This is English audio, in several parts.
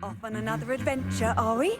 Off on another adventure, are we?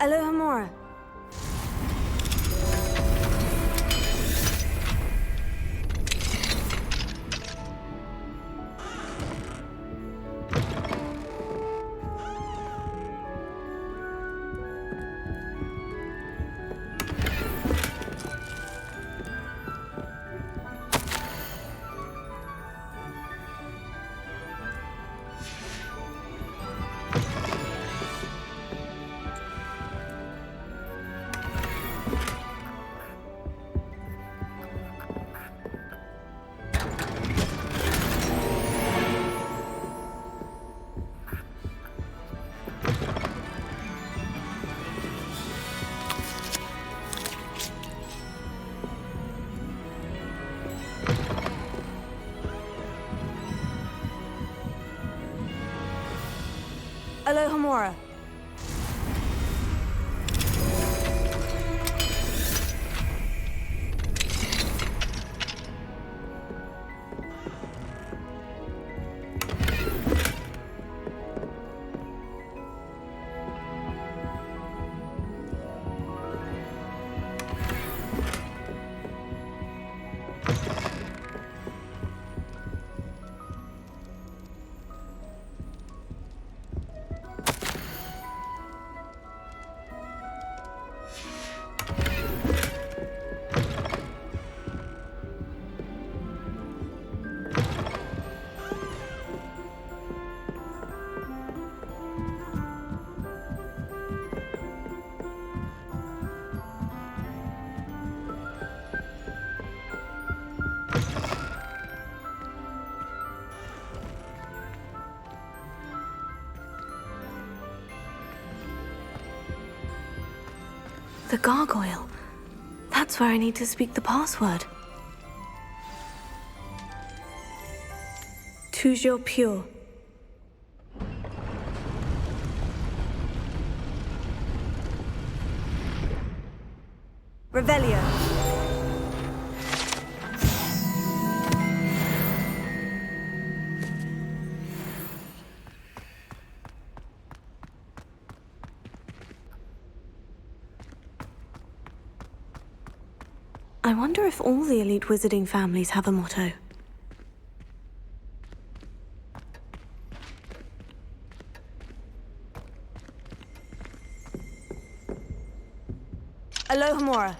Aloha Mora. Aloha Mora. The gargoyle. That's where I need to speak the password. Toujours pure. Revelio. I wonder if all the elite wizarding families have a motto. Aloha Mora.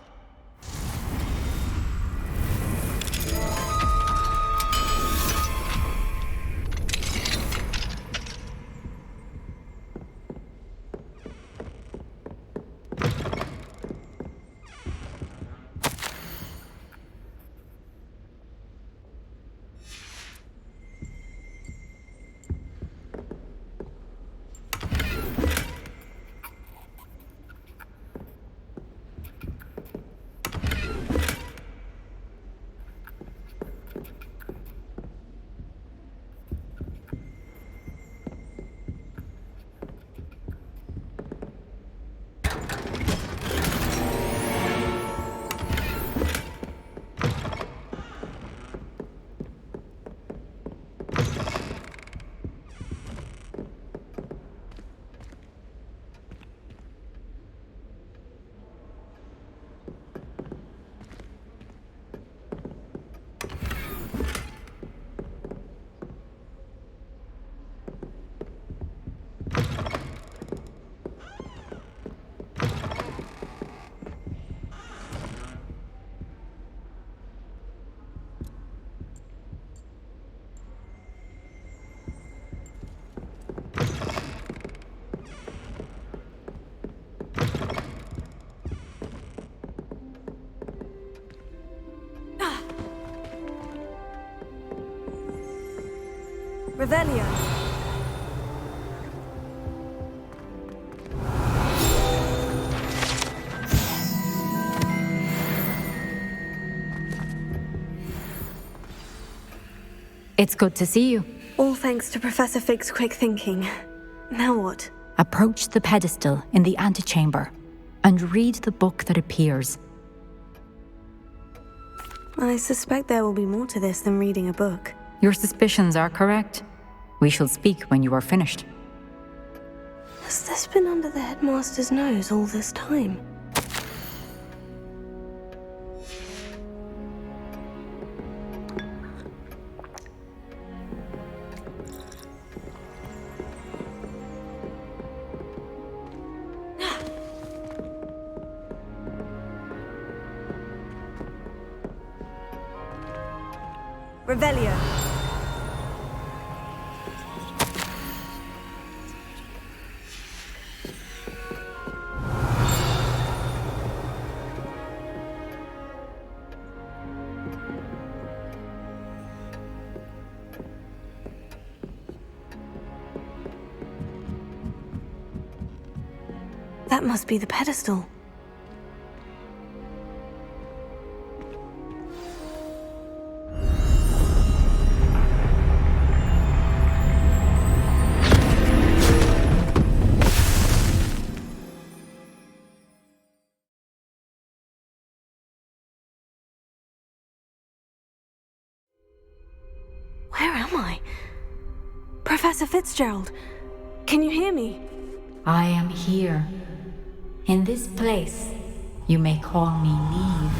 Revelio. It's good to see you. All thanks to Professor Fig's quick thinking. Now what? Approach the pedestal in the antechamber and read the book that appears. I suspect there will be more to this than reading a book. Your suspicions are correct. We shall speak when you are finished. Has this been under the headmaster's nose all this time? Revelio. That must be the pedestal. Where am I? Professor Fitzgerald, can you hear me? I am here. In this place, you may call me Neve.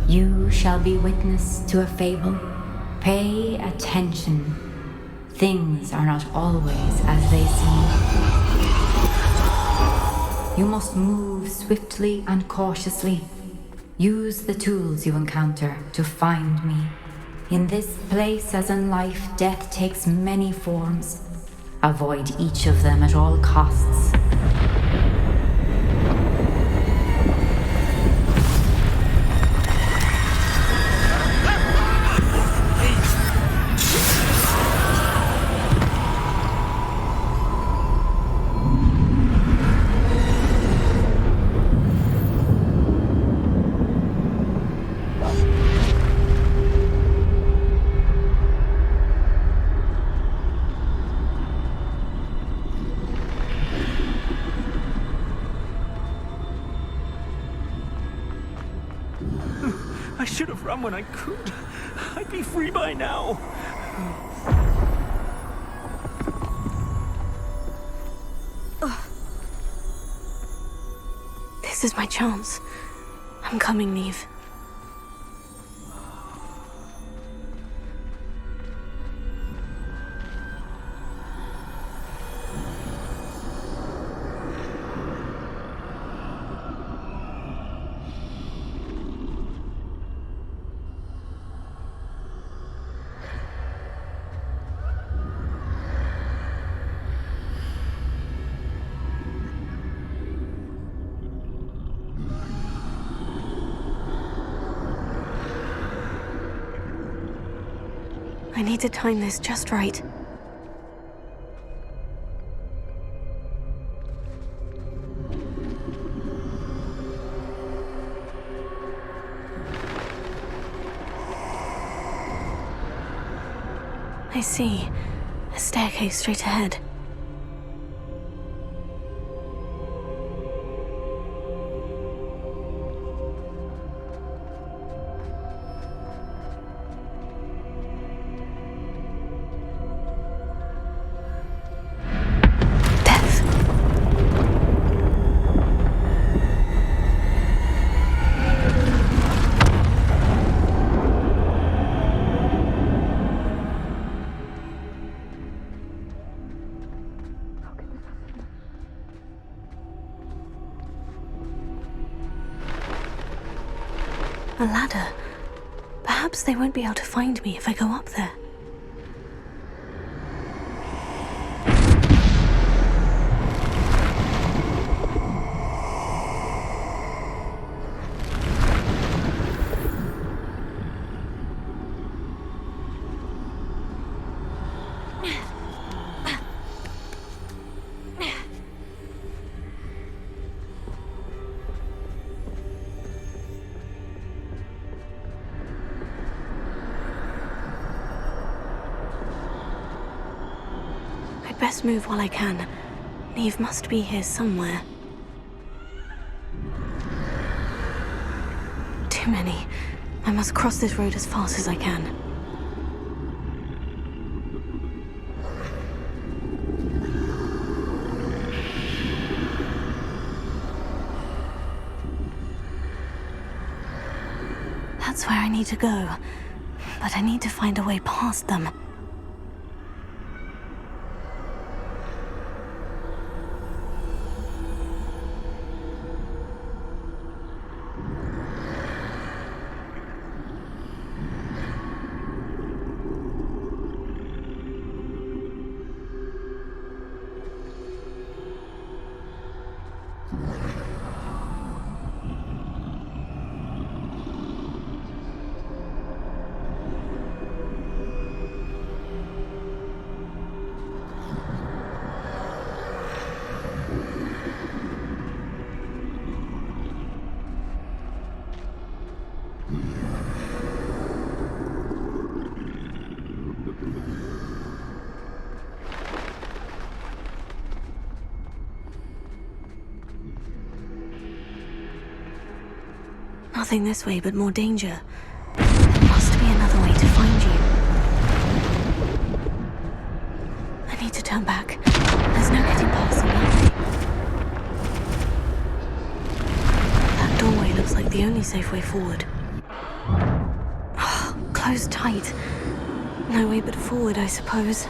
You shall be witness to a fable. Pay attention. Things are not always as they seem. You must move swiftly and cautiously. Use the tools you encounter to find me. In this place, as in life, death takes many forms. Avoid each of them at all costs. I should have run when I could. I'd be free by now. This is my chance. I'm coming, Neve. I need to time this just right. I see. A staircase straight ahead. A ladder. Perhaps they won't be able to find me if I go up there. best move while I can. Neve must be here somewhere. Too many. I must cross this road as fast as I can. That's where I need to go, but I need to find a way past them. Nothing this way, but more danger. There must be another way to find you. I need to turn back. There's no getting past them that way. That doorway looks like the only safe way forward. Closed tight. No way but forward, I suppose.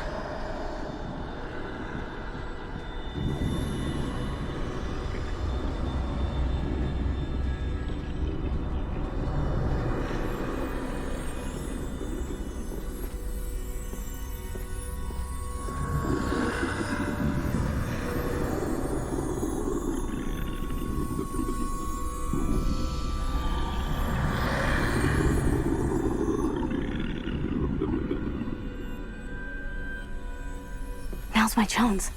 Now's my chance.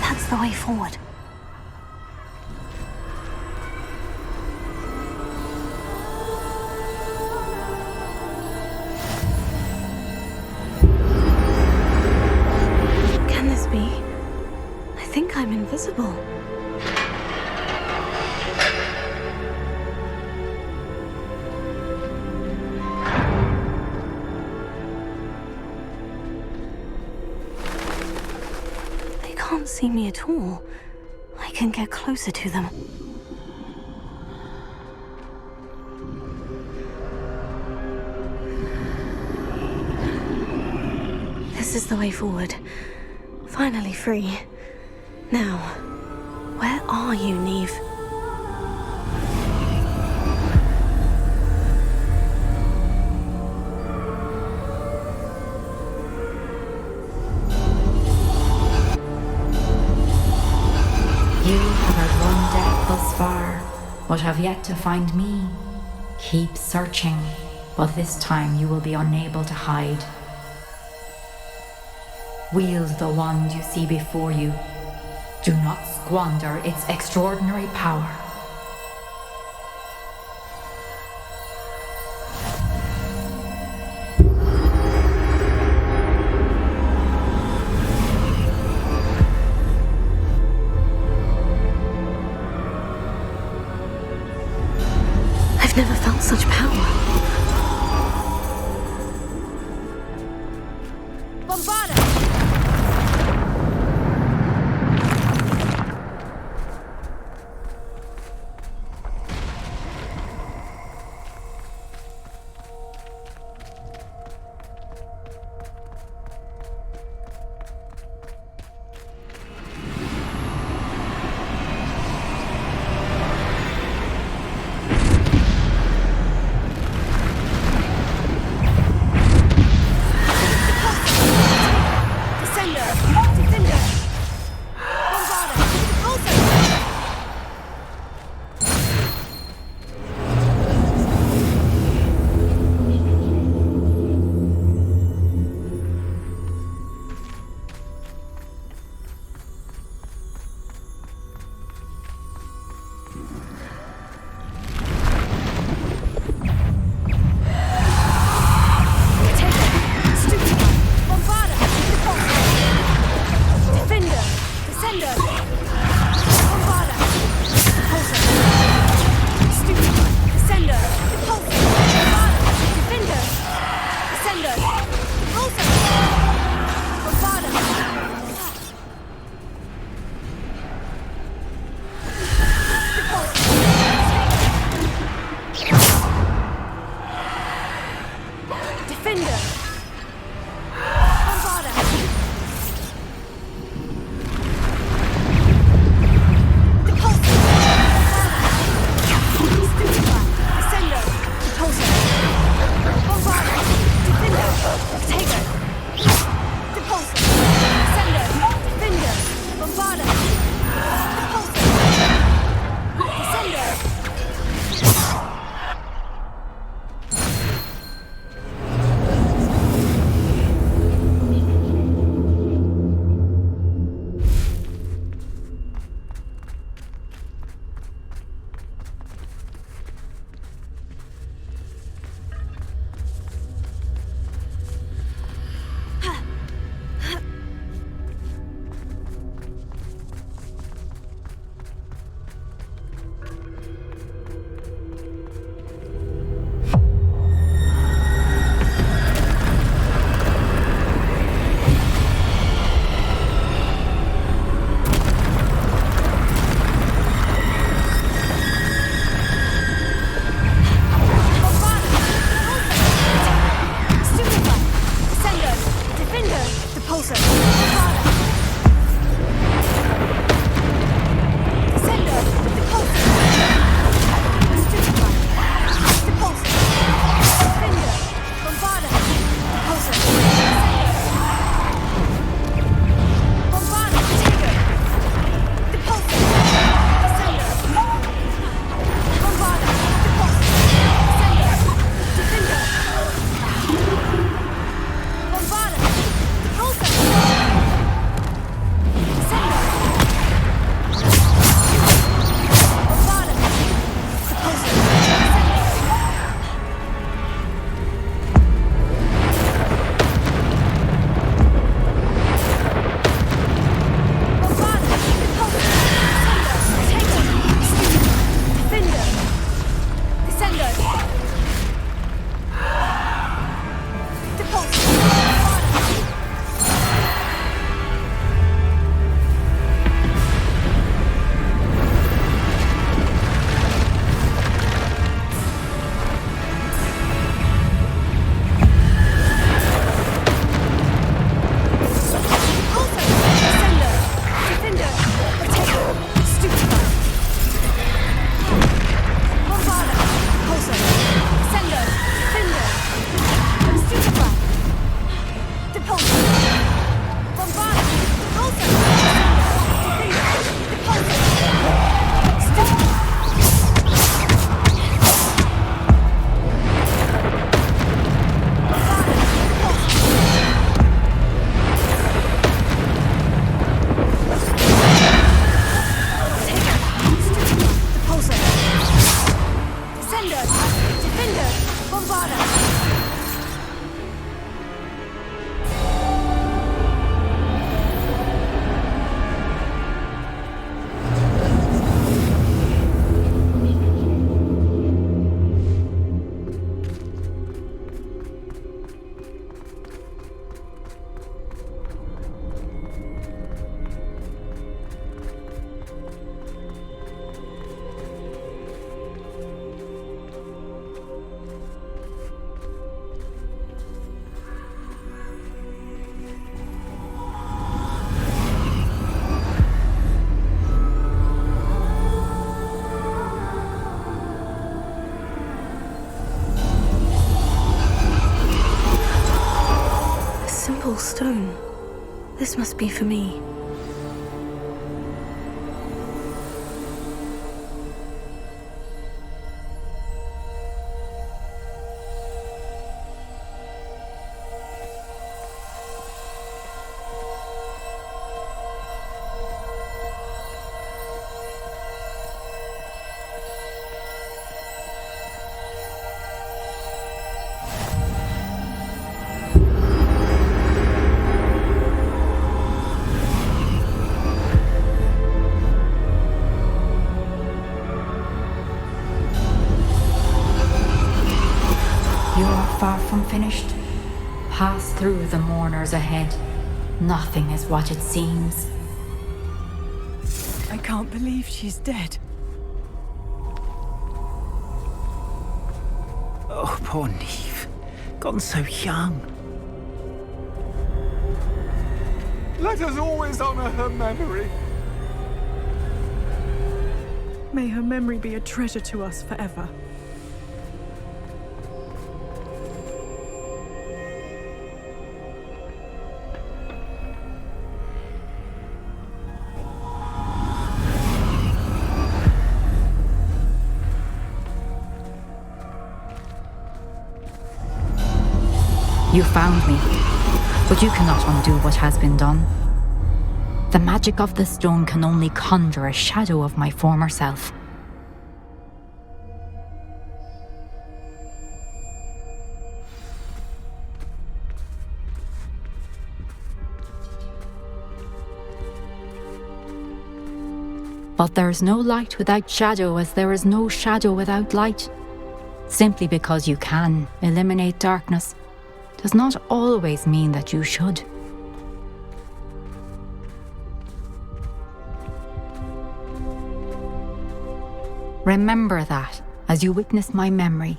That's the way forward. I'm invisible. They can't see me at all. I can get closer to them. This is the way forward. Finally free. Now, where are you, Neve? You have outrun death thus far, but have yet to find me. Keep searching, but this time you will be unable to hide. Wield the wand you see before you. Do not squander its extraordinary power. I've never felt such power. Bombarda! beautiful stone. This must be for me. Far from finished. Pass through the mourners ahead. Nothing is what it seems. I can't believe she's dead. Oh, poor Neve. Gone so young. Let us always honor her memory. May her memory be a treasure to us forever. You found me, but you cannot undo what has been done. The magic of the stone can only conjure a shadow of my former self. But there is no light without shadow, as there is no shadow without light. Simply because you can eliminate darkness does not always mean that you should. Remember that as you witness my memory.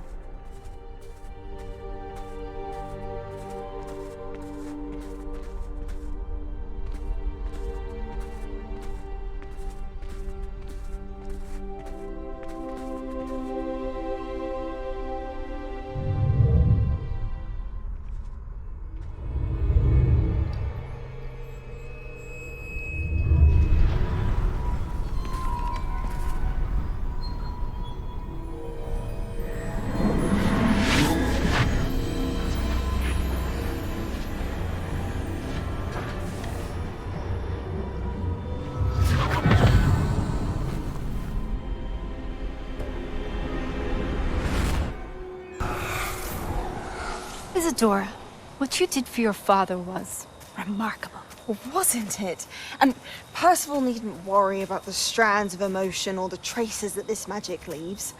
Isadora, what you did for your father was remarkable. Well, wasn't it? And Percival needn't worry about the strands of emotion or the traces that this magic leaves.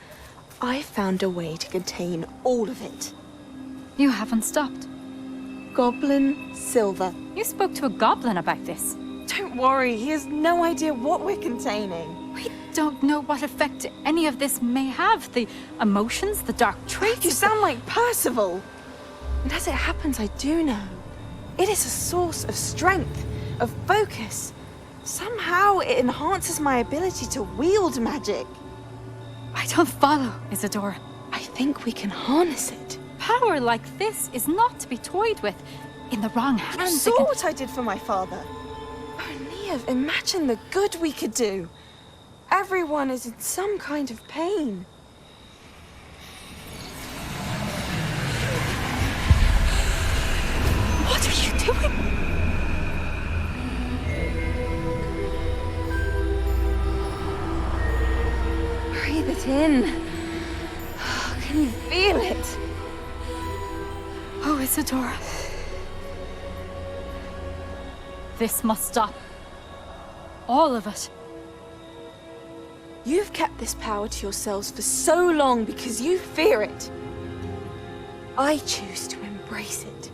I found a way to contain all of it. You haven't stopped. Goblin silver. You spoke to a goblin about this. Don't worry, he has no idea what we're containing. We don't know what effect any of this may have. The emotions, the dark traits. You sound like Percival. And as it happens, I do know. It is a source of strength, of focus. Somehow it enhances my ability to wield magic. I don't follow, Isadora. I think we can harness it. Power like this is not to be toyed with. In the wrong You hands, saw what I did for my father. Oh, Neve, imagine the good we could do. Everyone is in some kind of pain. What are you doing? Breathe it in. Can you feel it? Oh, Isadora. This must stop. All of it. You've kept this power to yourselves for so long because you fear it. I choose to embrace it.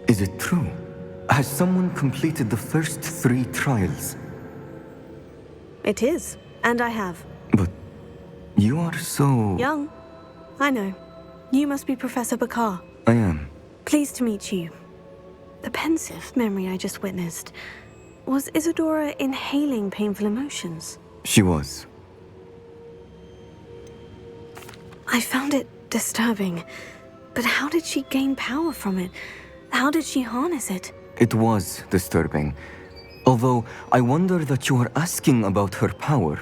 Is it true? Has someone completed the first 3 trials? It is, and I have. But you are so... Young. I know. You must be Professor Bakar. I am. Pleased to meet you. The pensive memory I just witnessed. Was Isadora inhaling painful emotions? She was. I found it disturbing. But how did she gain power from it? How did she harness it? It was disturbing. Although, I wonder that you are asking about her power.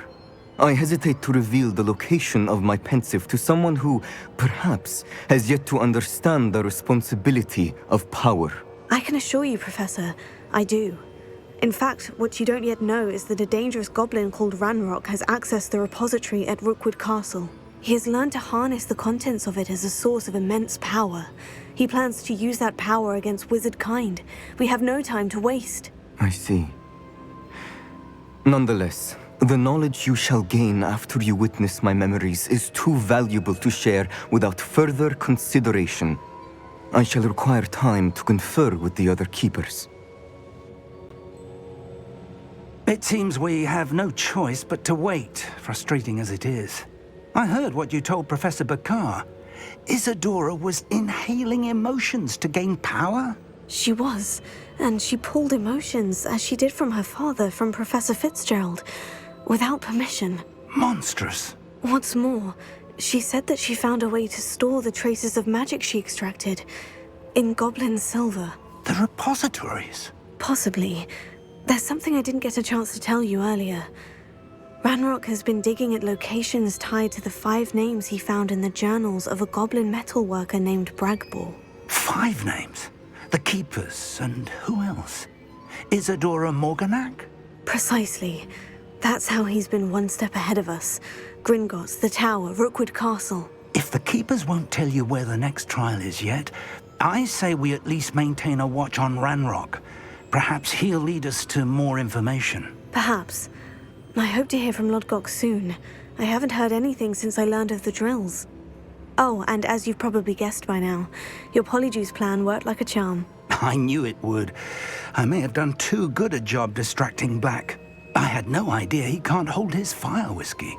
I hesitate to reveal the location of my pensive to someone who, perhaps, has yet to understand the responsibility of power. I can assure you, Professor, I do. In fact, what you don't yet know is that a dangerous goblin called Ranrock has accessed the repository at Rookwood Castle. He has learned to harness the contents of it as a source of immense power. He plans to use that power against wizard kind. We have no time to waste. I see. Nonetheless, the knowledge you shall gain after you witness my memories is too valuable to share without further consideration. I shall require time to confer with the other keepers. It seems we have no choice but to wait, frustrating as it is. I heard what you told Professor Bakar. Isadora was inhaling emotions to gain power? She was, and she pulled emotions, as she did from her father, from Professor Fitzgerald, without permission. Monstrous. What's more, she said that she found a way to store the traces of magic she extracted in goblin silver. The repositories? Possibly. There's something I didn't get a chance to tell you earlier. Ranrock has been digging at locations tied to the 5 names he found in the journals of a goblin metalworker named Bragbor. 5 names? The Keepers, and who else? Isadora Morganac? Precisely. That's how he's been one step ahead of us. Gringotts, the Tower, Rookwood Castle. If the Keepers won't tell you where the next trial is yet, I say we at least maintain a watch on Ranrock. Perhaps he'll lead us to more information. Perhaps. I hope to hear from Lodgok soon. I haven't heard anything since I learned of the drills. Oh, and as you've probably guessed by now, your Polyjuice plan worked like a charm. I knew it would. I may have done too good a job distracting Black. I had no idea he can't hold his fire whiskey.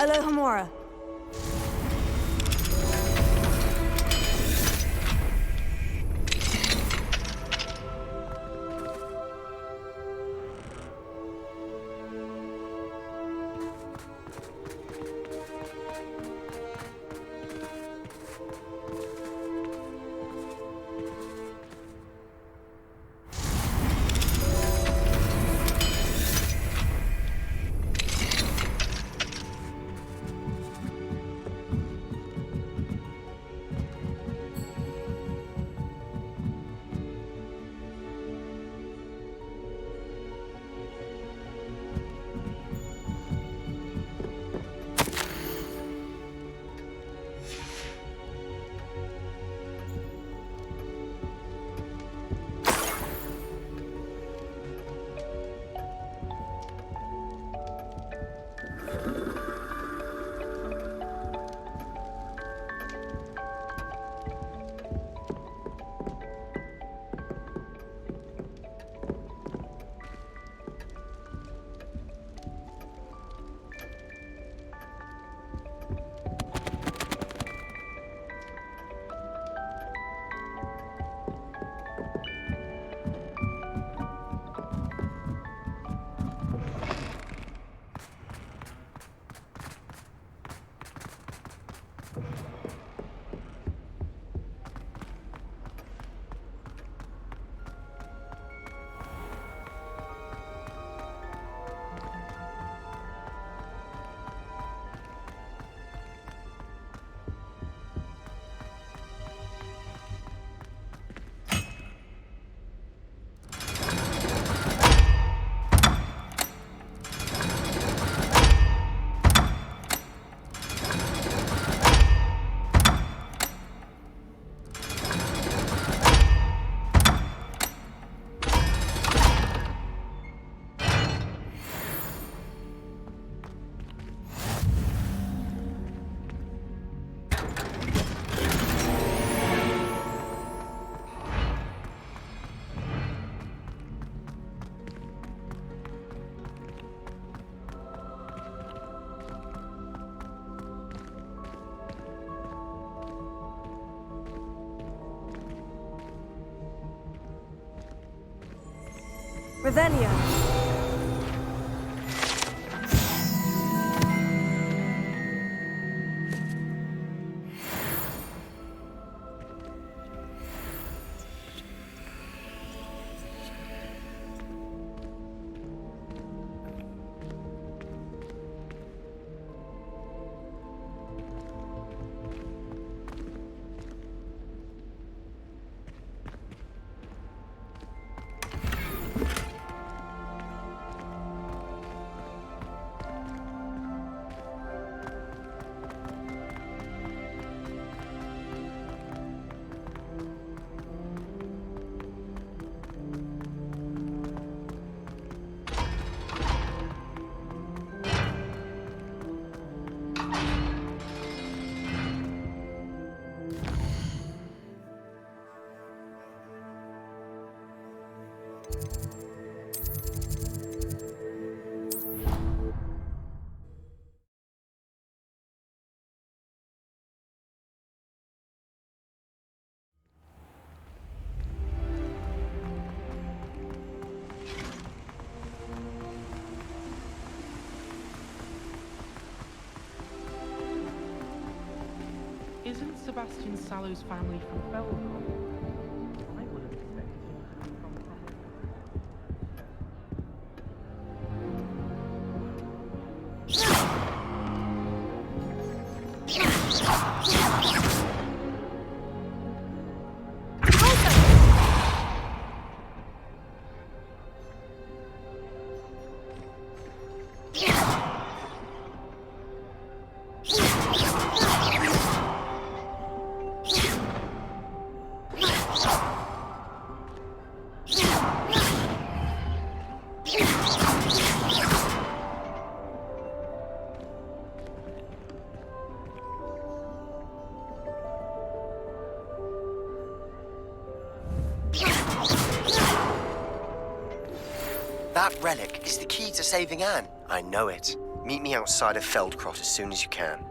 Alohomora. Revelio. Isn't Sebastian Sallow's family from Belgrade? I would have expected him to come That relic is the key to saving Anne. I know it. Meet me outside of Feldcroft as soon as you can.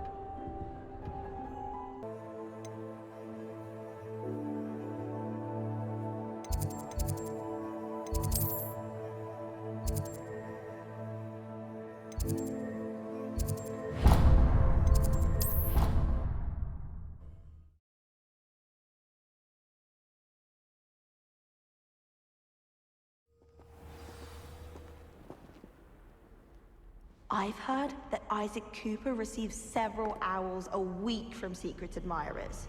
I've heard that Isaac Cooper receives several owls a week from secret admirers.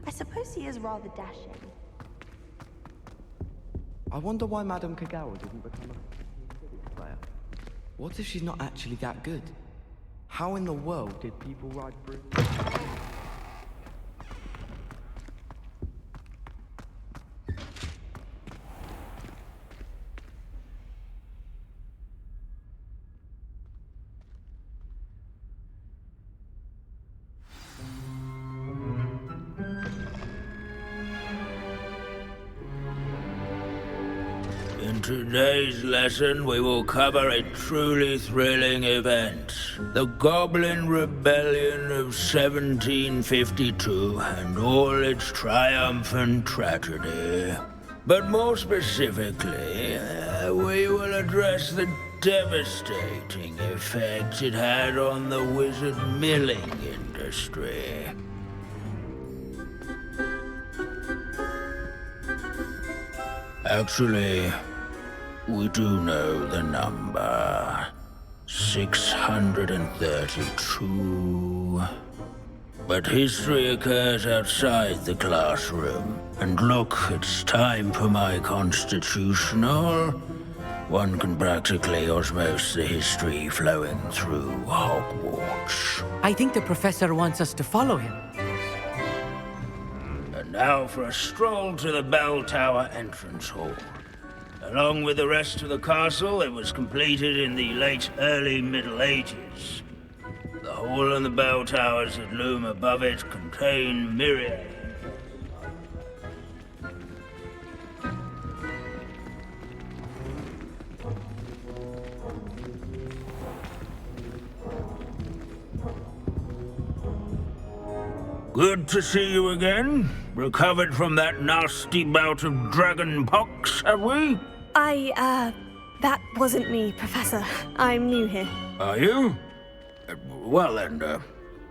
I suppose he is rather dashing. I wonder why Madame Kagawa didn't become a Quidditch player. What if she's not actually that good? How in the world did people ride through? In today's lesson, we will cover a truly thrilling event. The Goblin Rebellion of 1752 and all its triumphant tragedy. But more specifically, we will address the devastating effect it had on the wizard milling industry. Actually, we do know the number. 632. But history occurs outside the classroom. And look, it's time for my constitutional. One can practically osmose the history flowing through Hogwarts. I think the professor wants us to follow him. And now for a stroll to the bell tower entrance hall. Along with the rest of the castle, it was completed in the early Middle Ages. The hall and the bell towers that loom above it contain myriad. Good to see you again. Recovered from that nasty bout of dragon pox, have we? That wasn't me, Professor. I'm new here. Are you? Well then,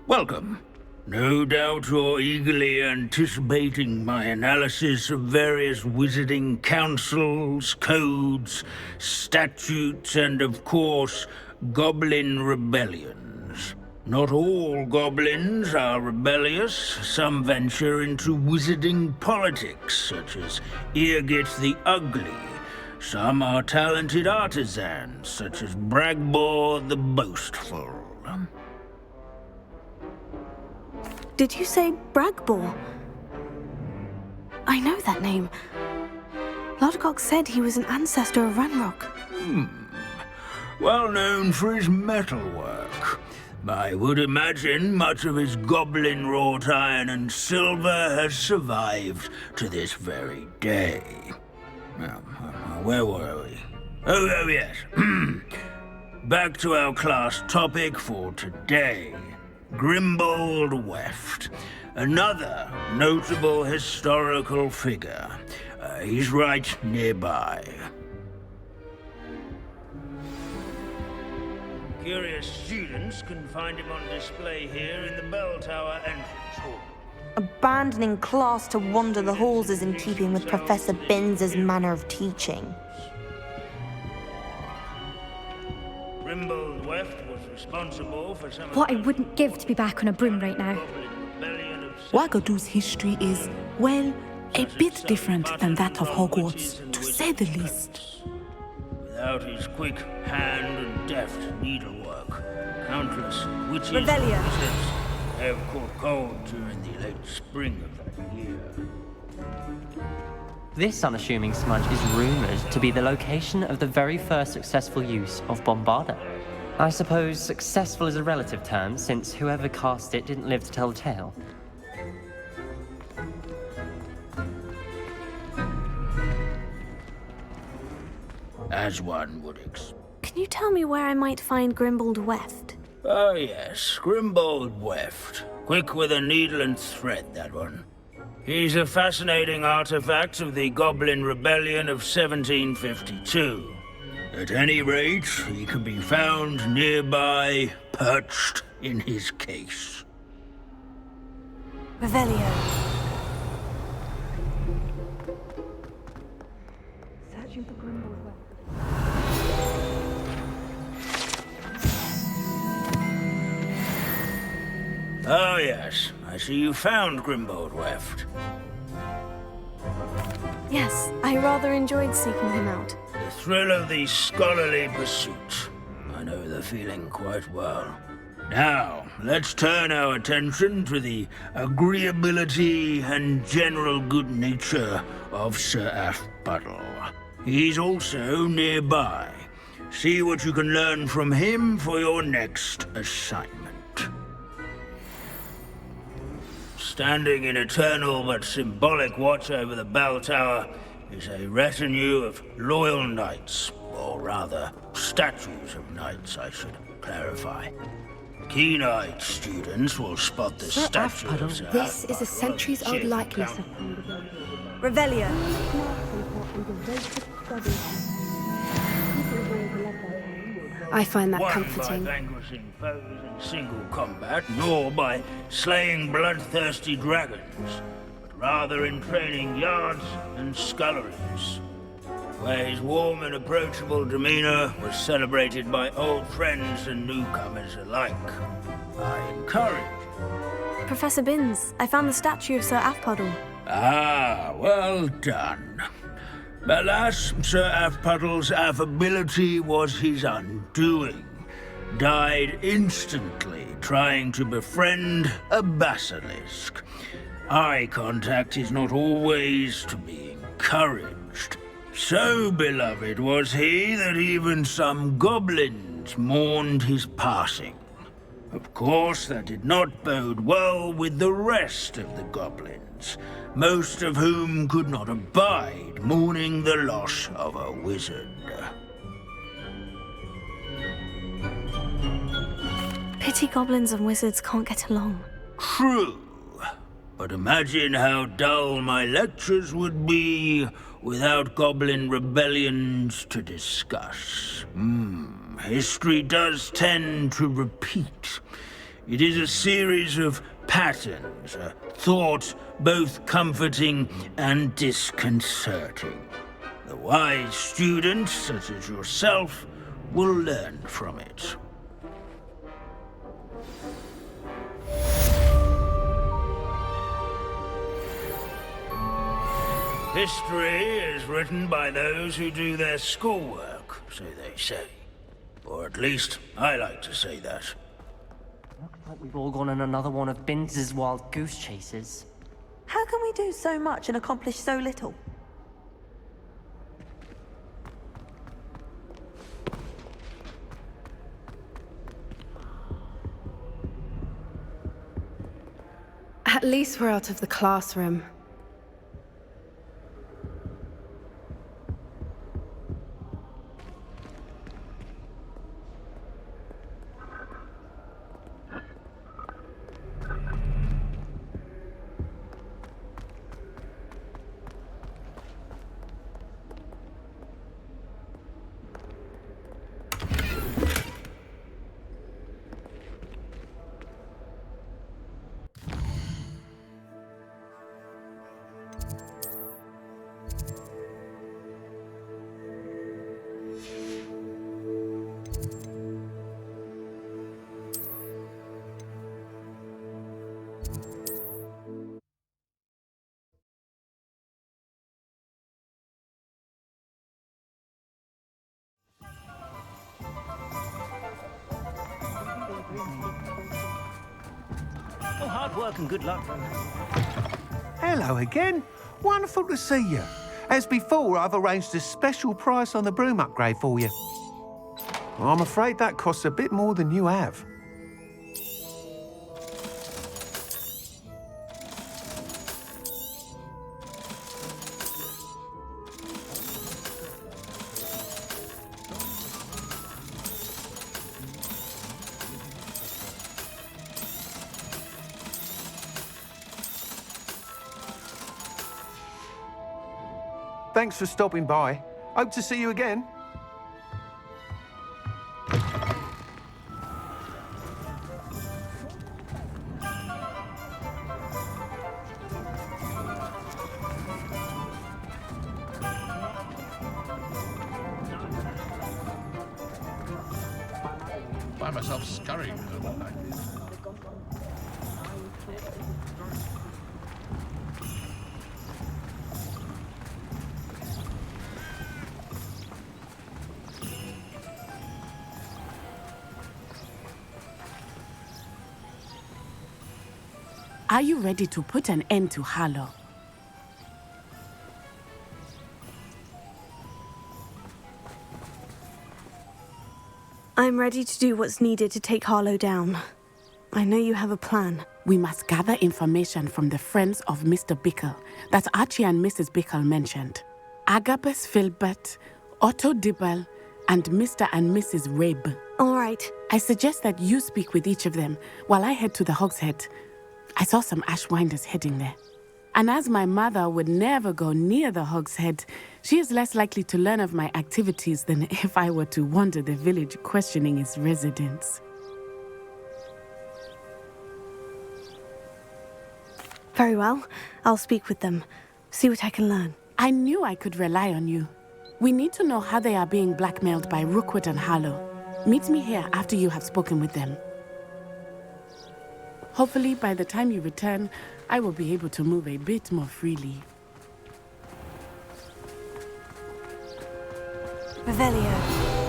welcome. No doubt you're eagerly anticipating my analysis of various wizarding councils, codes, statutes, and of course, goblin rebellions. Not all goblins are rebellious. Some venture into wizarding politics, such as Irgit the Ugly. Some are talented artisans, such as Bragbor the Boastful. Did you say Bragbor? I know that name. Lodgok said he was an ancestor of Ranrock. Well known for his metalwork. I would imagine much of his goblin wrought iron and silver has survived to this very day. Where were we? Oh yes. Back to our class topic for today. Grimbold Weft. Another notable historical figure. He's right nearby. Curious students can find him on display here in the bell tower entrance hall. Abandoning class to wander the halls is in keeping with Professor Binns' manner of teaching. Grimbold Weft was responsible for some What I wouldn't give to be back on a broom right now. Wagadu's history is, well, a bit different than that of Hogwarts, to say the least. Without his quick hand and deft needlework, countless witches and Revelio. wizards have caught cold during the late spring of that year. This unassuming smudge is rumoured to be the location of the very first successful use of Bombarda. I suppose successful is a relative term, since whoever cast it didn't live to tell the tale. As one would expect. Can you tell me where I might find Grimbold Weft? Oh yes, Grimbold Weft. Quick with a needle and thread, that one. He's a fascinating artifact of the Goblin Rebellion of 1752. At any rate, he can be found nearby, perched in his case. Revelio. Searching for Grimbold Weft. Oh yes, I see you found Grimbold Weft. Yes, I rather enjoyed seeking him out. The thrill of the scholarly pursuit. I know the feeling quite well. Now, let's turn our attention to the agreeability and general good nature of Sir Afpuddle. He's also nearby. See what you can learn from him for your next assignment. Standing in eternal but symbolic watch over the bell tower is a retinue of loyal knights, or rather, statues of knights, I should clarify. Keen-eyed students will spot the statue of Sir This is a Afpuddle centuries-old likeness of Revelio. I find that Won comforting. by vanquishing foes in single combat, nor by slaying bloodthirsty dragons, but rather in training yards and sculleries, where his warm and approachable demeanor was celebrated by old friends and newcomers alike. I encourage you. Professor Binns, I found the statue of Sir Afpuddle. Ah, well done. Alas, Sir Afpuddle's affability was his undoing. Died instantly trying to befriend a basilisk. Eye contact is not always to be encouraged. So beloved was he that even some goblins mourned his passing. Of course, that did not bode well with the rest of the goblins, most of whom could not abide mourning the loss of a wizard. Pity goblins and wizards can't get along. True. But imagine how dull my lectures would be without goblin rebellions to discuss. History does tend to repeat. It is a series of patterns, a thought both comforting and disconcerting. The wise students, such as yourself, will learn from it. History is written by those who do their schoolwork, so they say. Or at least, I like to say that. Looks like we've all gone on another one of Binz's wild goose chases. How can we do so much and accomplish so little? At least we're out of the classroom. Well, hard work and good luck. Hello again. Wonderful to see you. As before, I've arranged a special price on the broom upgrade for you. I'm afraid that costs a bit more than you have. Thanks for stopping by. Hope to see you again. Find myself scurrying home like this. Are you ready to put an end to Harlow? I'm ready to do what's needed to take Harlow down. I know you have a plan. We must gather information from the friends of Mr. Bickle that Archie and Mrs. Bickle mentioned. Agabus Filbert, Otto Dibble, and Mr. and Mrs. Rabe. All right. I suggest that you speak with each of them while I head to the Hogshead. I saw some Ashwinders heading there. And as my mother would never go near the Hogshead, she is less likely to learn of my activities than if I were to wander the village questioning its residents. Very well. I'll speak with them. See what I can learn. I knew I could rely on you. We need to know how they are being blackmailed by Rookwood and Harlow. Meet me here after you have spoken with them. Hopefully, by the time you return, I will be able to move a bit more freely. Revelio.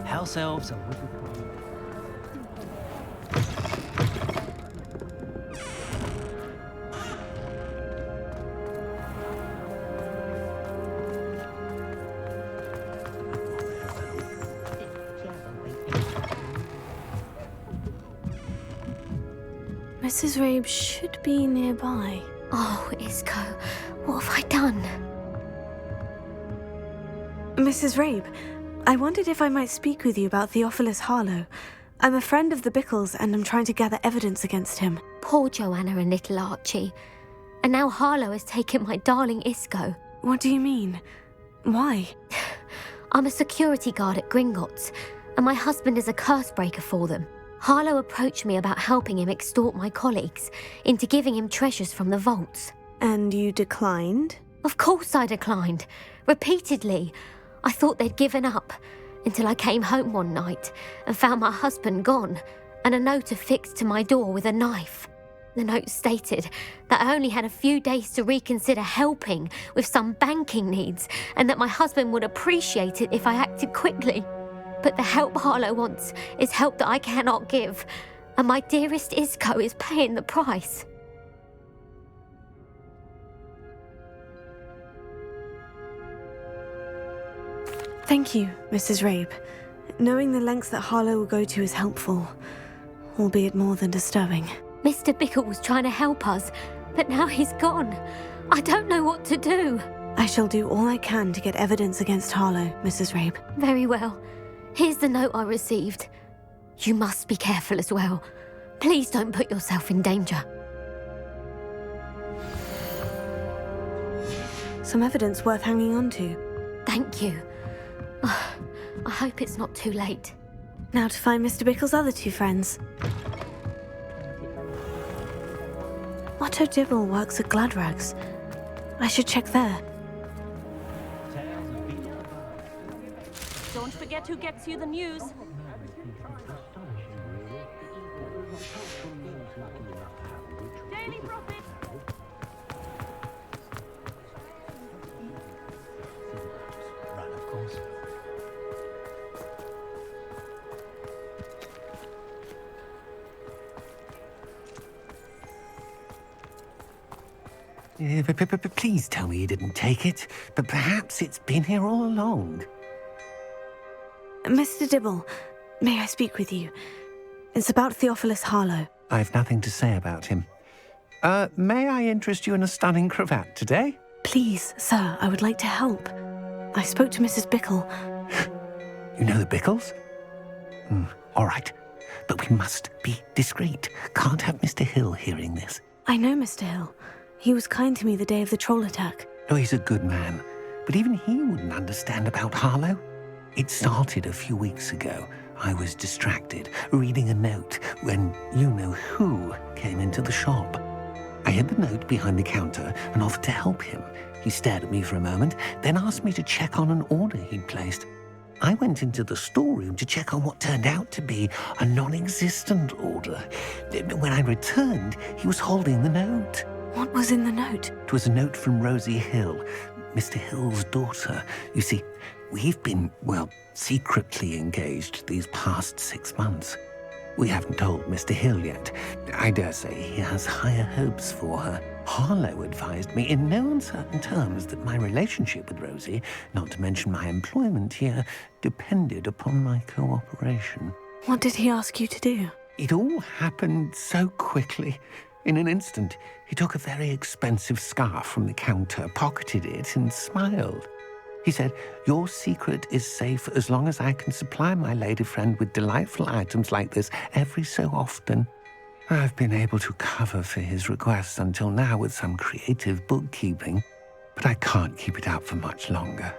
House elves and wicked. Mrs. Rabe should be nearby. Oh, Isco, what have I done? Mrs. Rabe, I wondered if I might speak with you about Theophilus Harlow. I'm a friend of the Bickles and I'm trying to gather evidence against him. Poor Joanna and little Archie. And now Harlow has taken my darling Isco. What do you mean? Why? I'm a security guard at Gringotts, and my husband is a curse breaker for them. Harlow approached me about helping him extort my colleagues into giving him treasures from the vaults. And you declined? Of course I declined. Repeatedly. I thought they'd given up, until I came home one night and found my husband gone, and a note affixed to my door with a knife. The note stated that I only had a few days to reconsider helping with some banking needs, and that my husband would appreciate it if I acted quickly. But the help Harlow wants is help that I cannot give, and my dearest Isco is paying the price. Thank you, Mrs. Rabe. Knowing the lengths that Harlow will go to is helpful, albeit more than disturbing. Mr. Bickle was trying to help us, but now he's gone. I don't know what to do. I shall do all I can to get evidence against Harlow, Mrs. Rabe. Very well. Here's the note I received. You must be careful as well. Please don't put yourself in danger. Some evidence worth hanging on to. Thank you. I hope it's not too late. Now to find Mr. Bickle's other two friends. Otto Dibble works at Gladrags. I should check there. Don't forget who gets you the news. Daily Prophet. Right, of course. Please tell me you didn't take it. But perhaps it's been here all along. Mr. Dibble, may I speak with you? It's about Theophilus Harlow. I've nothing to say about him. May I interest you in a stunning cravat today? Please, sir, I would like to help. I spoke to Mrs. Bickle. You know the Bickles? All right. But we must be discreet. Can't have Mr. Hill hearing this. I know Mr. Hill. He was kind to me the day of the troll attack. Oh, he's a good man. But even he wouldn't understand about Harlow. It started a few weeks ago. I was distracted, reading a note, when you-know-who came into the shop. I hid the note behind the counter and offered to help him. He stared at me for a moment, then asked me to check on an order he'd placed. I went into the storeroom to check on what turned out to be a non-existent order. When I returned, he was holding the note. What was in the note? It was a note from Rosie Hill, Mr. Hill's daughter. You see, we've been, secretly engaged these past 6 months. We haven't told Mr. Hill yet. I dare say he has higher hopes for her. Harlow advised me in no uncertain terms that my relationship with Rosie, not to mention my employment here, depended upon my cooperation. What did he ask you to do? It all happened so quickly. In an instant, he took a very expensive scarf from the counter, pocketed it, and smiled. He said, "Your secret is safe as long as I can supply my lady friend with delightful items like this every so often." I've been able to cover for his requests until now with some creative bookkeeping, but I can't keep it up for much longer.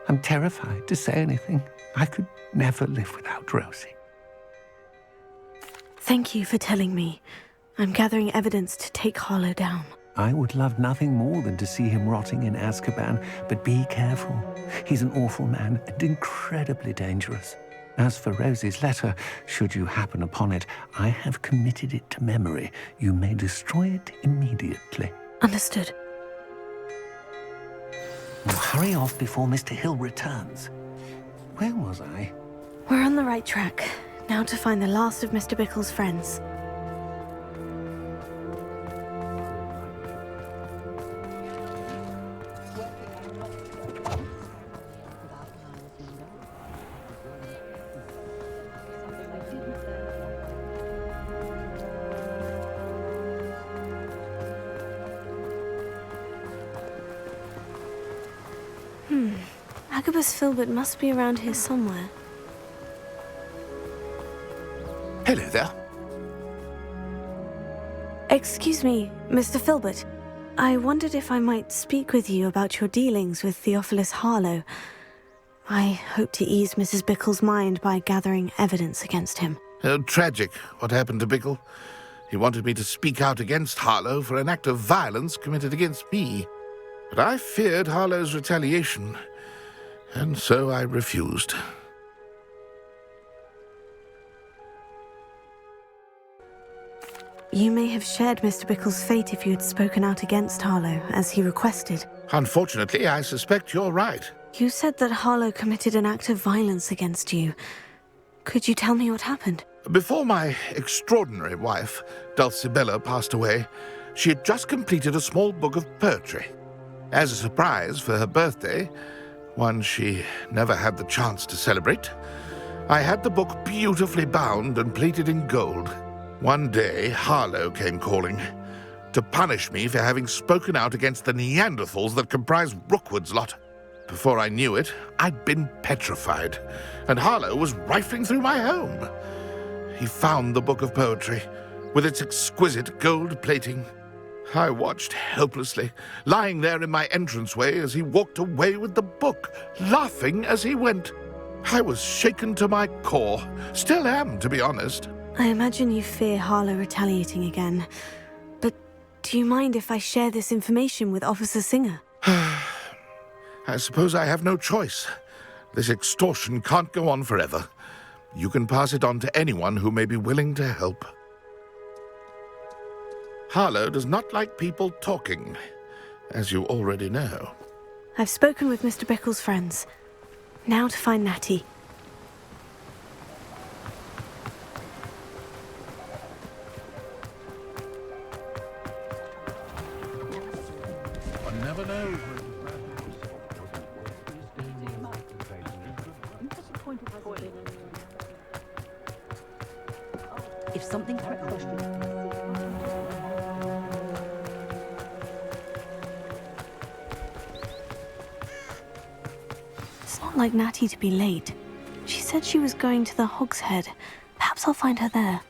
I'm terrified to say anything. I could never live without Rosie. Thank you for telling me. I'm gathering evidence to take Harlow down. I would love nothing more than to see him rotting in Azkaban, but be careful. He's an awful man and incredibly dangerous. As for Rosie's letter, should you happen upon it, I have committed it to memory. You may destroy it immediately. Understood. Now hurry off before Mr. Hill returns. Where was I? We're on the right track. Now to find the last of Mr. Bickle's friends. Agabus Filbert must be around here somewhere. Hello there. Excuse me, Mr. Filbert. I wondered if I might speak with you about your dealings with Theophilus Harlow. I hope to ease Mrs. Bickle's mind by gathering evidence against him. Oh, tragic what happened to Bickle. He wanted me to speak out against Harlow for an act of violence committed against me. But I feared Harlow's retaliation, and so I refused. You may have shared Mr. Bickle's fate if you had spoken out against Harlow, as he requested. Unfortunately, I suspect you're right. You said that Harlow committed an act of violence against you. Could you tell me what happened? Before my extraordinary wife, Dulcibella, passed away, she had just completed a small book of poetry. As a surprise for her birthday, one she never had the chance to celebrate, I had the book beautifully bound and plated in gold. One day, Harlow came calling to punish me for having spoken out against the Neanderthals that comprise Rookwood's lot. Before I knew it, I'd been petrified, and Harlow was rifling through my home. He found the book of poetry, with its exquisite gold plating. I watched helplessly, lying there in my entranceway as he walked away with the book, laughing as he went. I was shaken to my core. Still am, to be honest. I imagine you fear Harlow retaliating again. But do you mind if I share this information with Officer Singer? I suppose I have no choice. This extortion can't go on forever. You can pass it on to anyone who may be willing to help. Harlow does not like people talking, as you already know. I've spoken with Mr. Bickle's friends. Now to find Natty. One never knows. If something It's not like Natty to be late. She said she was going to the Hog's Head. Perhaps I'll find her there.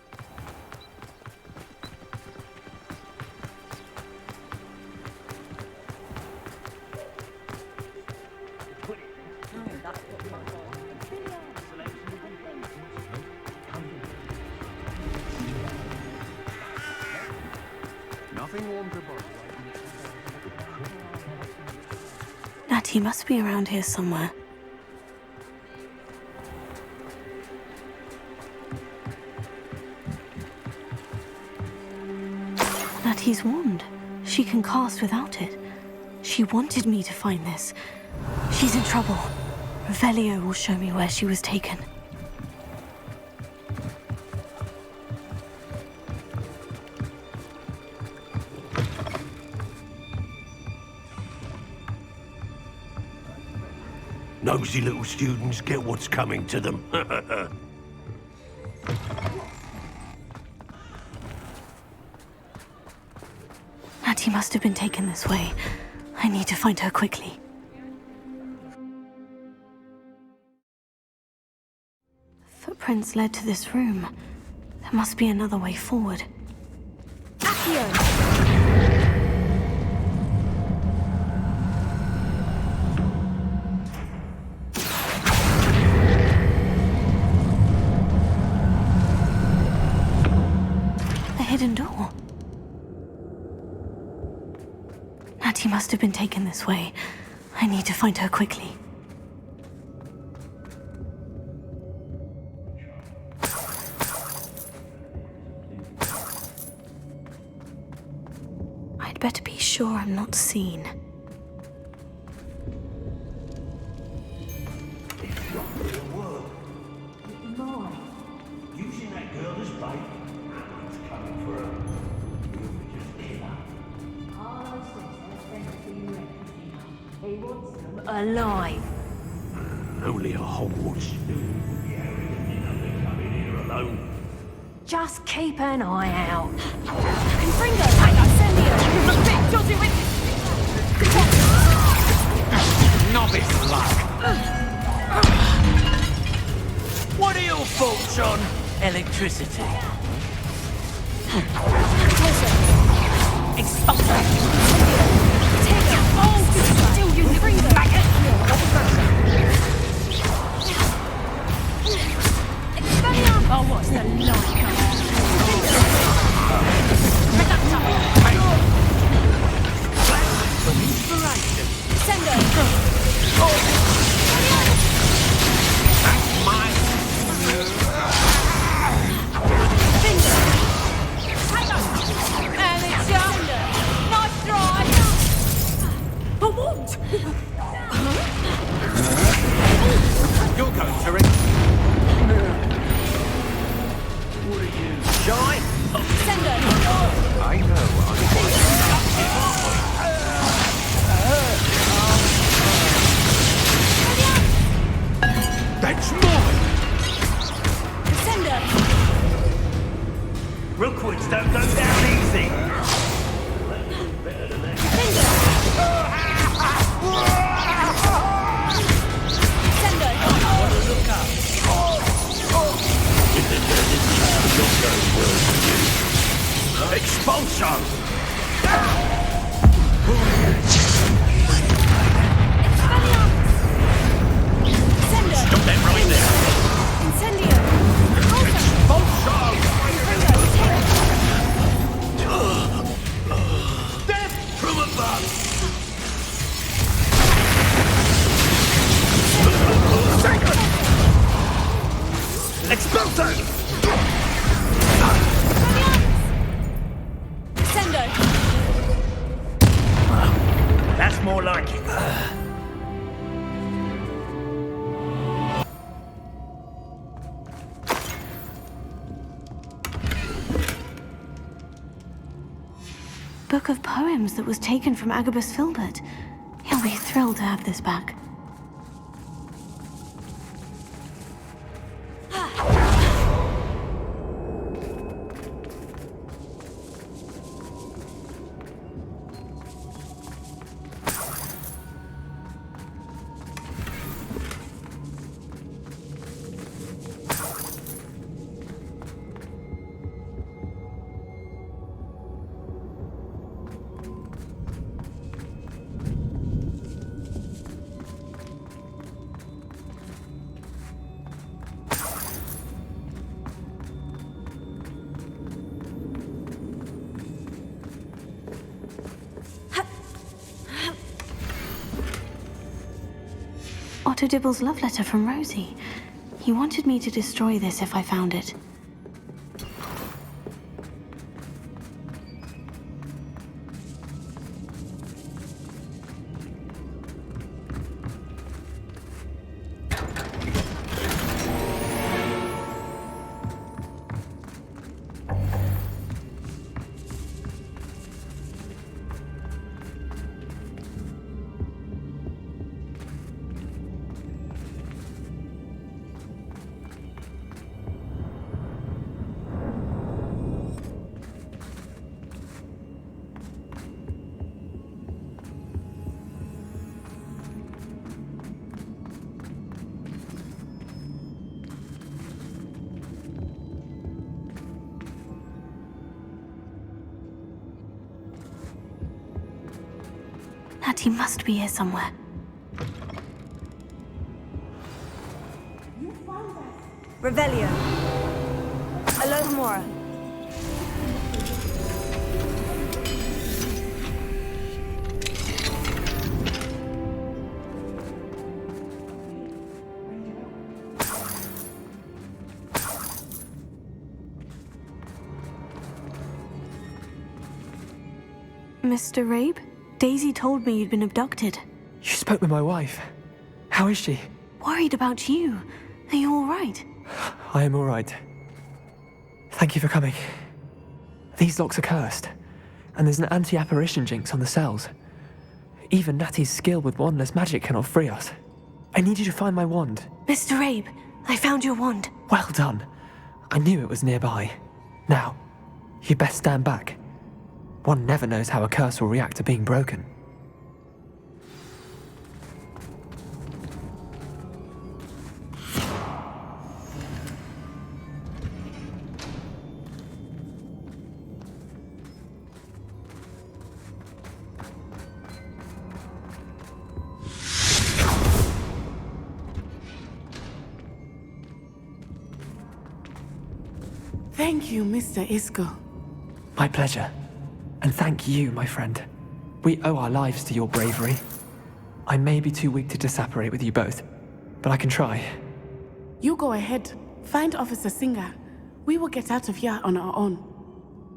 Natty must be around here somewhere. Natty's wand. She can cast without it. She wanted me to find this. She's in trouble. Revelio will show me where she was taken. Nosy little students get what's coming to them. Natty must have been taken this way. I need to find her quickly. Footprints led to this room. There must be another way forward. Accio! Hidden door. Natty must have been taken this way. I need to find her quickly. I'd better be sure I'm not seen. Using that girl as bait. Coming for her. He wants them alive. Only a Hogwarts student. Here alone. Just keep an eye out. Confringo, I send you. You're a bit dodgy with novice luck. What are your thoughts on electricity? Expulsor! Take it! Oh, still you maggot! Expelliarmus! Oh, what's the like? For inspiration. Sendo! That's mine. And it's yonder! Nice try! A what? You'll go, Terry. What are you, shy? Sendo! I know. That's mine! Sendo! Rookwoods don't go down easy! Sendo! Look up! Expulsion! Sendo! Stop that right there! Incendio! Death from above! Expulso! Sendo! That's more like it. Book of poems that was taken from Agabus Filbert. He'll be thrilled to have this back. Otto Dibble's love letter from Rosie. He wanted me to destroy this if I found it. Natty must be here somewhere. Revelio. Alohomora. Mr. Rabe? Daisy told me you'd been abducted. You spoke with my wife. How is she? Worried about you. Are you all right? I am all right. Thank you for coming. These locks are cursed, and there's an anti-apparition jinx on the cells. Even Natty's skill with wandless magic cannot free us. I need you to find my wand. Mr. Rabe, I found your wand. Well done. I knew it was nearby. Now, you best stand back. One never knows how a curse will react to being broken. Thank you, Mr. Isco. My pleasure. And thank you, my friend. We owe our lives to your bravery. I may be too weak to disapparate with you both, but I can try. You go ahead. Find Officer Singer. We will get out of here on our own.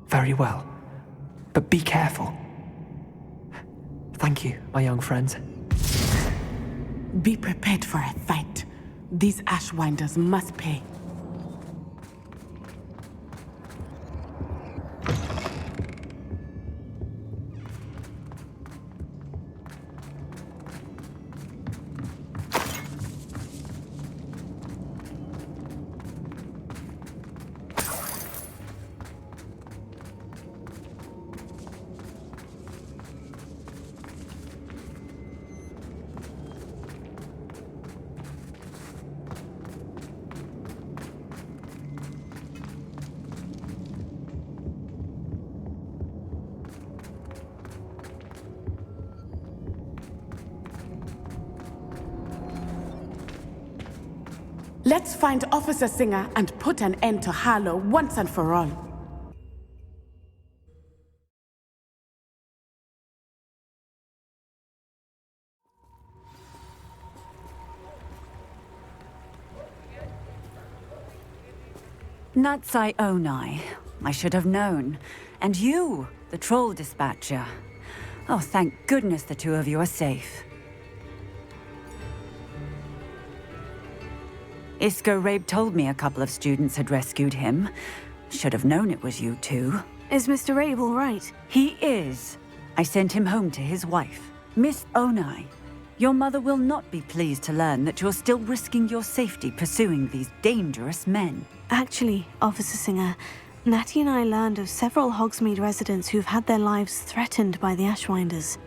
Very well. But be careful. Thank you, my young friends. Be prepared for a fight. These Ashwinders must pay. Let's find Officer Singer and put an end to Harlow once and for all. Natsai Onai. I should have known. And you, the troll dispatcher. Oh, thank goodness the two of you are safe. Isco Rabe told me a couple of students had rescued him. Should have known it was you two. Is Mr. Rabe all right? He is. I sent him home to his wife. Miss Onai, your mother will not be pleased to learn that you're still risking your safety pursuing these dangerous men. Actually, Officer Singer, Natty and I learned of several Hogsmeade residents who've had their lives threatened by the Ashwinders.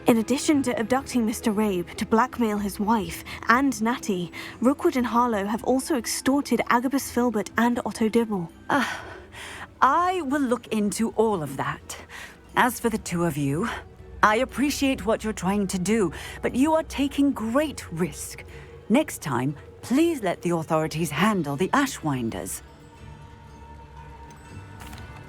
In addition to abducting Mr. Rabe to blackmail his wife and Natty, Rookwood and Harlow have also extorted Agabus Filbert and Otto Dibble. I will look into all of that. As for the two of you, I appreciate what you're trying to do, but you are taking great risk. Next time, please let the authorities handle the Ashwinders.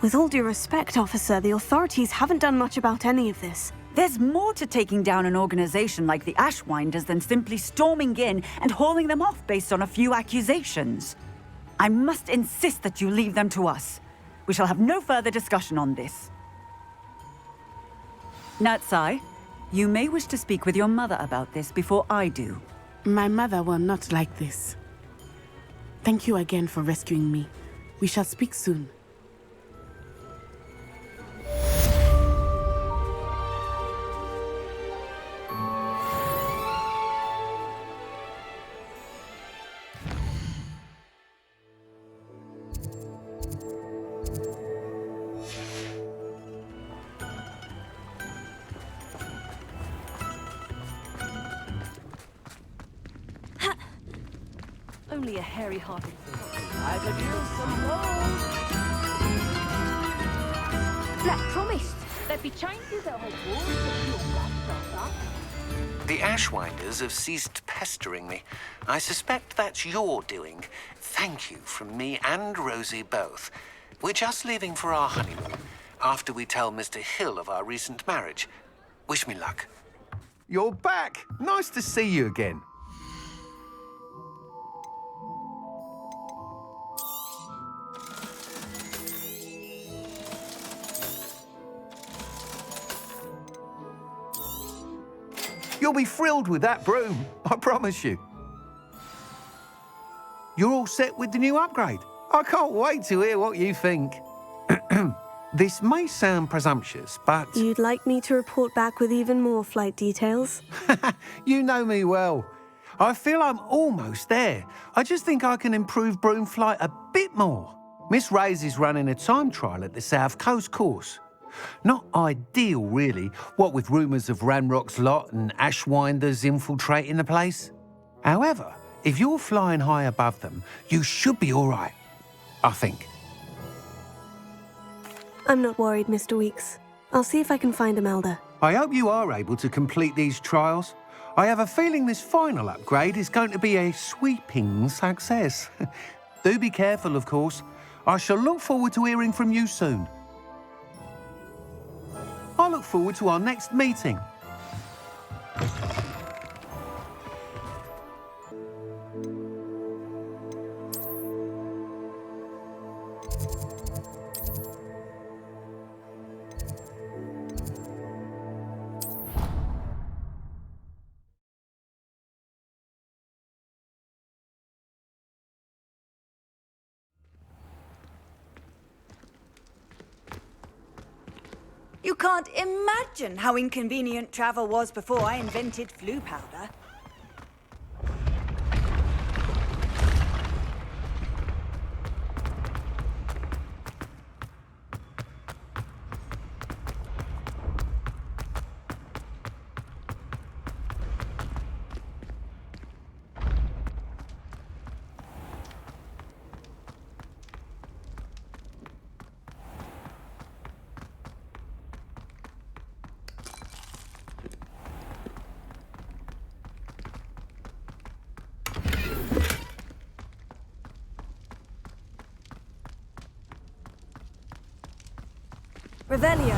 With all due respect, officer, the authorities haven't done much about any of this. There's more to taking down an organization like the Ashwinders than simply storming in and hauling them off based on a few accusations. I must insist that you leave them to us. We shall have no further discussion on this. Natsai, you may wish to speak with your mother about this before I do. My mother will not like this. Thank you again for rescuing me. We shall speak soon. Only a hairy-hearted I could use some more. Black promised there'd be changes at Hogwarts. The Ashwinders have ceased pestering me. I suspect that's your doing. Thank you from me and Rosie both. We're just leaving for our honeymoon after we tell Mr. Hill of our recent marriage. Wish me luck. You're back. Nice to see you again. You'll be thrilled with that broom, I promise you. You're all set with the new upgrade. I can't wait to hear what you think. This may sound presumptuous, but... You'd like me to report back with even more flight details? You know me well. I feel I'm almost there. I just think I can improve broom flight a bit more. Miss Ray's is running a time trial at the South Coast course. Not ideal, really, what with rumours of Ranrock's lot and Ashwinders infiltrating the place. However, if you're flying high above them, you should be all right, I think. I'm not worried, Mr. Weeks. I'll see if I can find Imelda. I hope you are able to complete these trials. I have a feeling this final upgrade is going to be a sweeping success. Do be careful, of course. I shall look forward to hearing from you soon. I look forward to our next meeting. You can't imagine how inconvenient travel was before I invented flu powder. Revelio.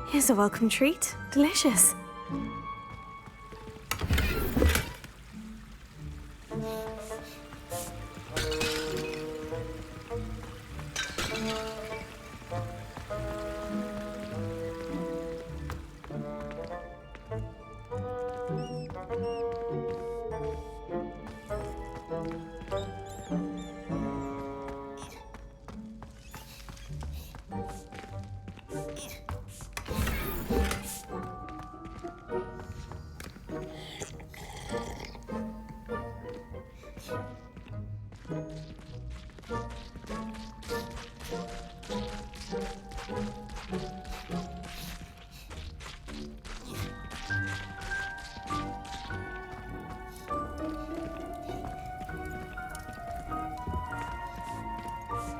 Here's a welcome treat. Delicious.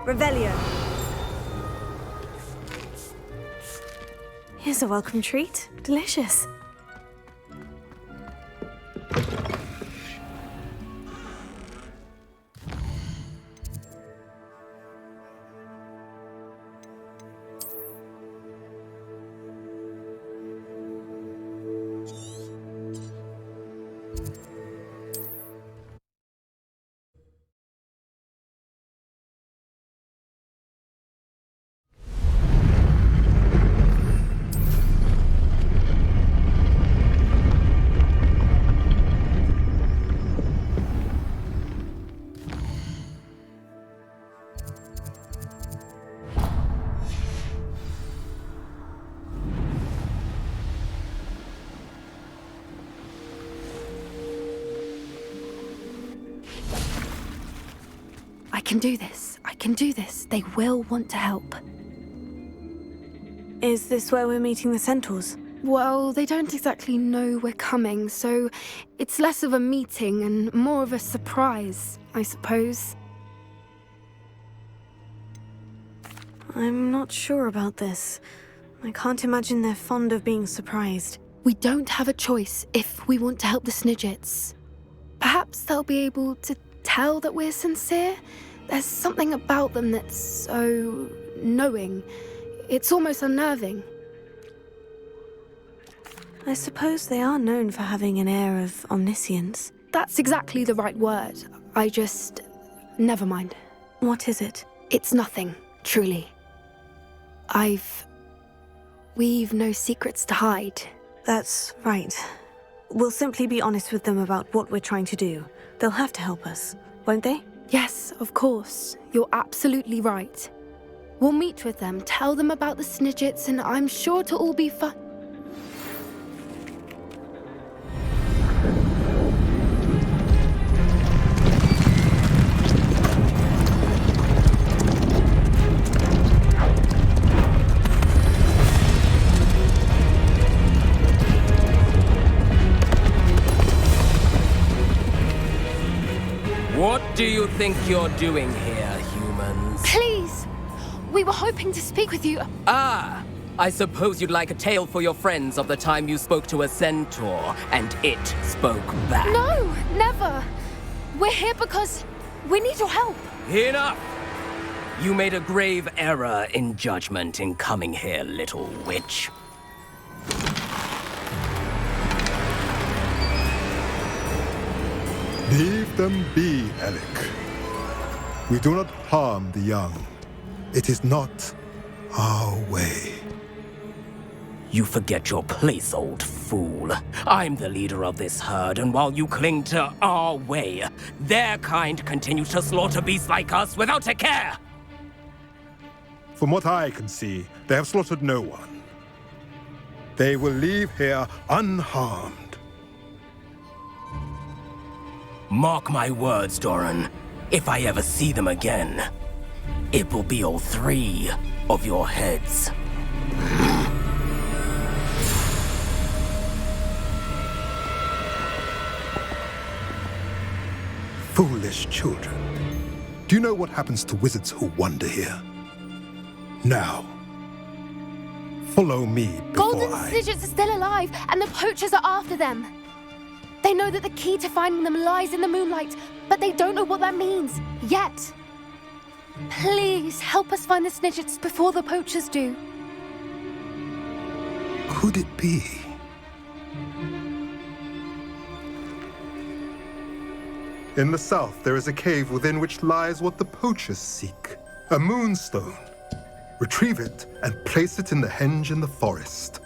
Revelio. Here's a welcome treat. Delicious. I can do this. I can do this. They will want to help. Is this where we're meeting the centaurs? Well, they don't exactly know we're coming, so it's less of a meeting and more of a surprise, I suppose. I'm not sure about this. I can't imagine they're fond of being surprised. We don't have a choice if we want to help the Snidgets. Perhaps they'll be able to tell that we're sincere. There's something about them that's so knowing. It's almost unnerving. I suppose they are known for having an air of omniscience. That's exactly the right word. I just... never mind. What is it? It's nothing, truly. We've no secrets to hide. That's right. We'll simply be honest with them about what we're trying to do. They'll have to help us, won't they? Yes, of course. You're absolutely right. We'll meet with them, tell them about the Snidgets, and I'm sure it'll all be fun. What do you think you're doing here, humans? Please! We were hoping to speak with you. Ah! I suppose you'd like a tale for your friends of the time you spoke to a centaur, and it spoke back. No, never! We're here because we need your help. Enough! You made a grave error in judgment in coming here, little witch. Leave them be, Alec. We do not harm the young. It is not our way. You forget your place, old fool. I'm the leader of this herd, and while you cling to our way, their kind continues to slaughter beasts like us without a care! From what I can see, they have slaughtered no one. They will leave here unharmed. Mark my words, Doran. If I ever see them again, it will be all 3 of your heads. Foolish children. Do you know what happens to wizards who wander here? Now, follow me before Golden Snidgets are still alive, and the poachers are after them. They know that the key to finding them lies in the moonlight, but they don't know what that means, yet. Please, help us find the Snidgets before the poachers do. Could it be? In the south, there is a cave within which lies what the poachers seek. A moonstone. Retrieve it and place it in the henge in the forest.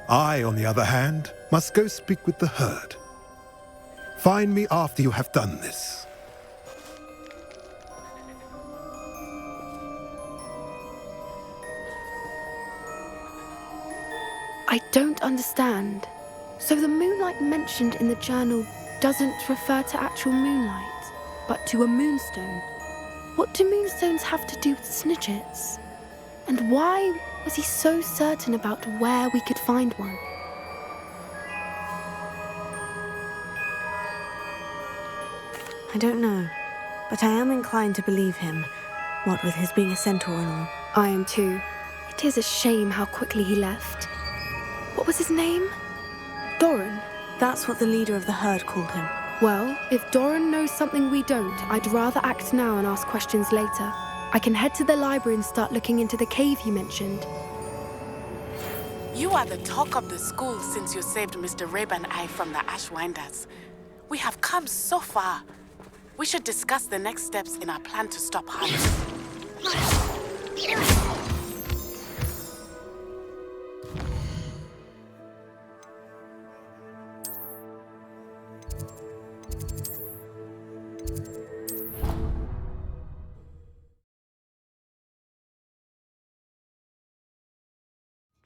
I, on the other hand, must go speak with the herd. Find me after you have done this. I don't understand. So the moonlight mentioned in the journal doesn't refer to actual moonlight, but to a moonstone. What do moonstones have to do with Snidgets? And why was he so certain about where we could find one? I don't know, but I am inclined to believe him, what with his being a centaur and all. I am too. It is a shame how quickly he left. What was his name? Doran? That's what the leader of the herd called him. Well, if Doran knows something we don't, I'd rather act now and ask questions later. I can head to the library and start looking into the cave you mentioned. You are the talk of the school since you saved Mr. Rabe and I from the Ashwinders. We have come so far. We should discuss the next steps in our plan to stop harm.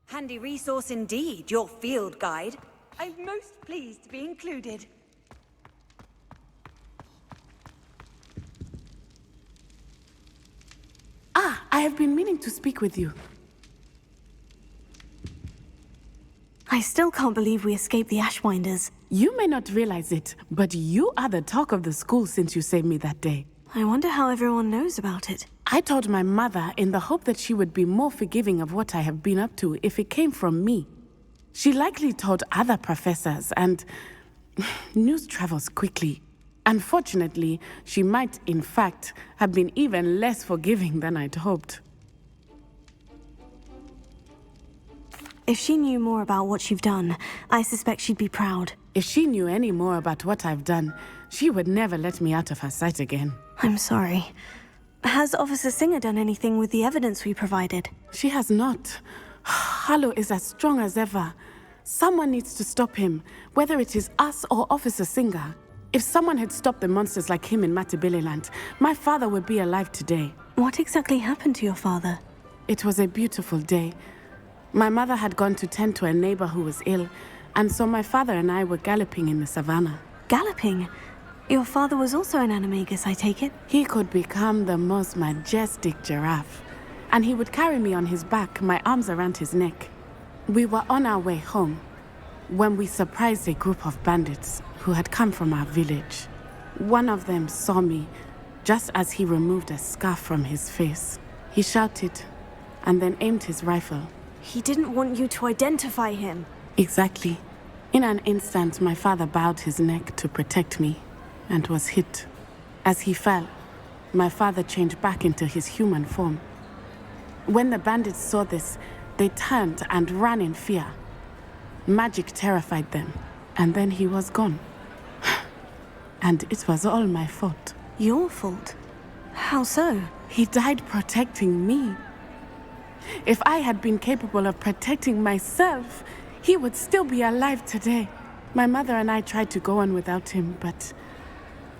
Handy resource indeed, your field guide. I'm most pleased to be included. Ah, I have been meaning to speak with you. I still can't believe we escaped the Ashwinders. You may not realize it, but you are the talk of the school since you saved me that day. I wonder how everyone knows about it. I told my mother in the hope that she would be more forgiving of what I have been up to if it came from me. She likely told other professors, and news travels quickly. Unfortunately, she might, in fact, have been even less forgiving than I'd hoped. If she knew more about what you've done, I suspect she'd be proud. If she knew any more about what I've done, she would never let me out of her sight again. I'm sorry. Has Officer Singer done anything with the evidence we provided? She has not. Harlow is as strong as ever. Someone needs to stop him, whether it is us or Officer Singer. If someone had stopped the monsters like him in Matabeleland, my father would be alive today. What exactly happened to your father? It was a beautiful day. My mother had gone to tend to a neighbor who was ill, and so my father and I were galloping in the savannah. Galloping? Your father was also an animagus, I take it? He could become the most majestic giraffe, and he would carry me on his back, my arms around his neck. We were on our way home when we surprised a group of bandits who had come from our village. One of them saw me just as he removed a scarf from his face. He shouted and then aimed his rifle. He didn't want you to identify him. Exactly. In an instant, my father bowed his neck to protect me and was hit. As he fell, my father changed back into his human form. When the bandits saw this, they turned and ran in fear. Magic terrified them, and then he was gone. And it was all my fault. Your fault? How so? He died protecting me. If I had been capable of protecting myself, he would still be alive today. My mother and I tried to go on without him, but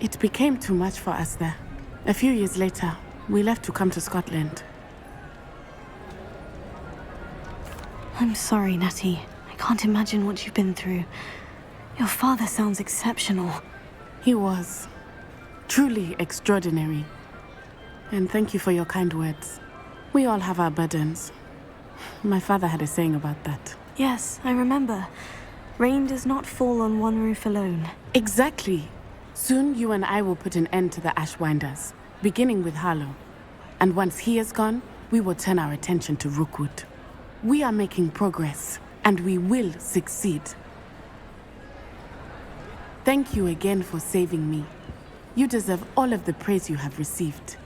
it became too much for us there. A few years later, we left to come to Scotland. I'm sorry, Natty. I can't imagine what you've been through. Your father sounds exceptional. He was. Truly extraordinary. And thank you for your kind words. We all have our burdens. My father had a saying about that. Yes, I remember. Rain does not fall on one roof alone. Exactly. Soon you and I will put an end to the Ashwinders, beginning with Harlow. And once he is gone, we will turn our attention to Rookwood. We are making progress, and we will succeed. Thank you again for saving me. You deserve all of the praise you have received.